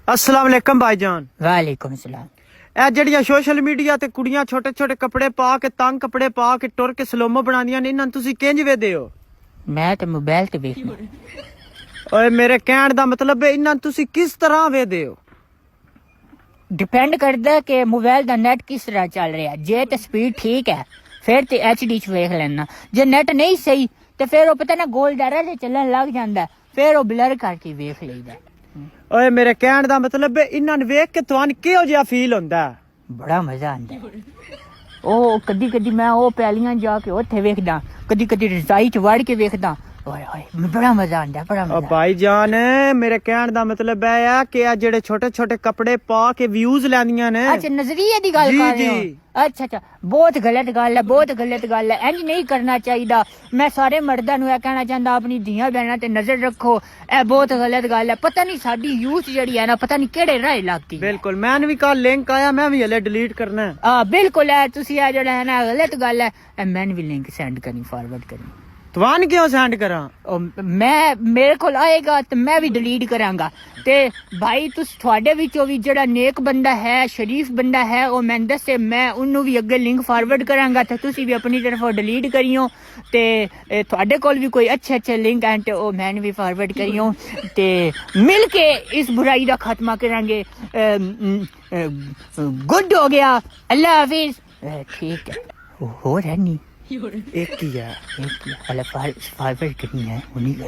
अस्सलाम वालेकुम भाईजान। वालेकुम सलाम। ਇਹ ਜਿਹੜੀਆਂ ਸੋਸ਼ਲ ਮੀਡੀਆ ਤੇ ਕੁੜੀਆਂ ਛੋਟੇ ਛੋਟੇ ਕੱਪੜੇ ਪਾ ਕੇ ਤੰਗ ਕੱਪੜੇ ਪਾ ਕੇ ਟੁਰ ਕੇ ਸਲੋਮੋ ਬਣਾਉਂਦੀਆਂ ਨੇ, ਇਹਨਾਂ ਨੂੰ ਤੁਸੀਂ ਕਿੰਜ ਵੇਖਦੇ ਹੋ? ਮੈਂ ਤੇ ਮੋਬਾਈਲ ਤੇ ਵੇਖਦਾ। ਓਏ ਮੇਰੇ ਕਹਿਣ ਦਾ ਮਤਲਬ ਹੈ ਇਹਨਾਂ ਨੂੰ ਤੁਸੀਂ ਕਿਸ ਤਰ੍ਹਾਂ ਵੇਖਦੇ ਹੋ? ਡਿਪੈਂਡ ਕਰਦਾ ਕਿ ਮੋਬਾਈਲ ਦਾ ਨੈਟ ਕਿਸ ਤਰ੍ਹਾਂ ਚੱਲ ਰਿਹਾ। ਜੇ ਤੇ ਸਪੀਡ ਠੀਕ ਹੈ ਫਿਰ ਤੇ HD ਚ ਵੇਖ ਲੈਣਾ। ਜੇ ਨੈਟ ਨਹੀਂ ਸਹੀ ਤੇ ਫਿਰ ਉਹ ਪਤਾ ਨਾ ਗੋਲ ਦਾਇਰਾ ਜੇ ਚੱਲਣ ਲੱਗ ਜਾਂਦਾ, ਫਿਰ ਉਹ ਬਲਰ ਕਰਕੇ ਵੇਖ ਲਈਦਾ। ਓਏ ਮੇਰੇ ਕਹਿਣ ਦਾ ਮਤਲਬ ਹੈ ਇਹਨਾਂ ਨੂੰ ਵੇਖ ਕੇ ਤੁਹਾਨੂੰ ਕਿਹੋ ਜਿਹਾ ਫੀਲ ਹੁੰਦਾ? ਬੜਾ ਮਜ਼ਾ ਆਉਂਦਾ। ਉਹ ਕਦੀ ਕਦੀ ਮੈਂ ਉਹ ਪੈਲੀਆਂ ਜਾ ਕੇ ਉੱਥੇ ਵੇਖਦਾ, ਕਦੀ ਕਦੀ ਰਜ਼ਾਈ ਚ ਵੜ ਕੇ ਵੇਖਦਾ। ਓਏ ਹੋਏ ਬੜਾ ਮਜ਼ਾ ਆਉਂਦਾ, ਬੜਾ ਓ ਮਜ਼ਾ। ਭਾਈਜਾਨ ਮੇਰੇ ਕਹਿਣ ਦਾ ਮਤਲਬ ਇਹ ਆ ਕਿ ਇਹ ਜਿਹੜੇ ਛੋਟੇ ਛੋਟੇ ਕੱਪੜੇ ਪਾ ਕੇ ਵਿਊਜ਼ ਲੈਂਦੀਆਂ ਨੇ। ਅੱਛਾ ਨਜ਼ਰੀਏ ਦੀ ਗੱਲ ਕਰ ਰਹੇ ਹੋ? ਅੱਛਾ ਅੱਛਾ, ਬਹੁਤ ਗਲਤ ਗੱਲ ਹੈ, ਬਹੁਤ ਗਲਤ ਗੱਲ ਹੈ। ਇੰਜ ਨਹੀਂ ਕਰਨਾ ਚਾਹੀਦਾ। ਮੈਂ ਸਾਰੇ ਮਰਦਾਂ ਨੂੰ ਇਹ ਕਹਿਣਾ ਚਾਹੁੰਦਾ, ਆਪਣੀ ਧੀਆਂ ਭੈਣਾਂ ਤੇ ਨਜ਼ਰ ਰੱਖੋ। ਇਹ ਬਹੁਤ ਗਲਤ ਗੱਲ ਹੈ। ਪਤਾ ਨਹੀਂ ਸਾਡੀ ਯੂਥ ਜਿਹੜੀ ਹੈ ਨਾ, ਪਤਾ ਨਹੀਂ ਕਿਹੜੇ ਰਾਹ ਲੱਗਦੀ। ਬਿਲਕੁਲ, ਮੈਨੂੰ ਵੀ ਕੱਲ ਲਿੰਕ ਆਇਆ, ਮੈਂ ਵੀ ਹਲੇ ਡਿਲੀਟ ਕਰਨਾ। ਬਿਲकुल है। ਤੁਸੀਂ ਇਹ ਜਿਹੜਾ ਹੈ ਨਾ ਗਲਤ ਗੱਲ ਹੈ। ਮੈਨੂੰ ਵੀ ਲਿੰਕ ਸੈਂਡ ਕਰਨੀ, ਫਾਰਵਰਡ ਕਰਨੀ। ਤੁਹਾਨੂੰ ਕਿਉਂ ਸੈਂਡ ਕਰਾਂ? ਮੈਂ ਮੇਰੇ ਕੋਲ ਆਏਗਾ ਤੇ ਮੈਂ ਵੀ ਡਿਲੀਟ ਕਰਾਂਗਾ। ਤੇ ਭਾਈ ਤੁਹਾਡੇ ਵਿੱਚੋਂ ਵੀ ਜਿਹੜਾ ਨੇਕ ਬੰਦਾ ਹੈ, ਸ਼ਰੀਫ ਬੰਦਾ ਹੈ, ਉਹ ਮੈਨੂੰ ਦੱਸੇ, ਮੈਂ ਉਹਨੂੰ ਵੀ ਅੱਗੇ ਲਿੰਕ ਫਾਰਵਰਡ ਕਰਾਂਗਾ ਤੇ ਤੁਸੀਂ ਵੀ ਆਪਣੀ ਤਰਫੋਂ ਡਿਲੀਟ ਕਰਿਓ। ਤੇ ਤੁਹਾਡੇ ਕੋਲ ਵੀ ਕੋਈ ਅੱਛੇ ਲਿੰਕ ਹਨ ਤੇ ਉਹ ਮੈਨੂੰ ਵੀ ਫਾਰਵਰਡ ਕਰਿਓ ਤੇ ਮਿਲ ਕੇ ਇਸ ਬੁਰਾਈ ਦਾ ਖਾਤਮਾ ਕਰਾਂਗੇ। ਗੁੱਡ ਹੋ ਗਿਆ। ਅੱਲਾ ਹਾਫਿਜ਼। ਠੀਕ ਹੈ। ਹੋਰ ਹੈ ਨਹੀਂ, ਇੱਕ ਹੀ ਹੈ। ਫਾरवर्ड करनी है उन्हीं का।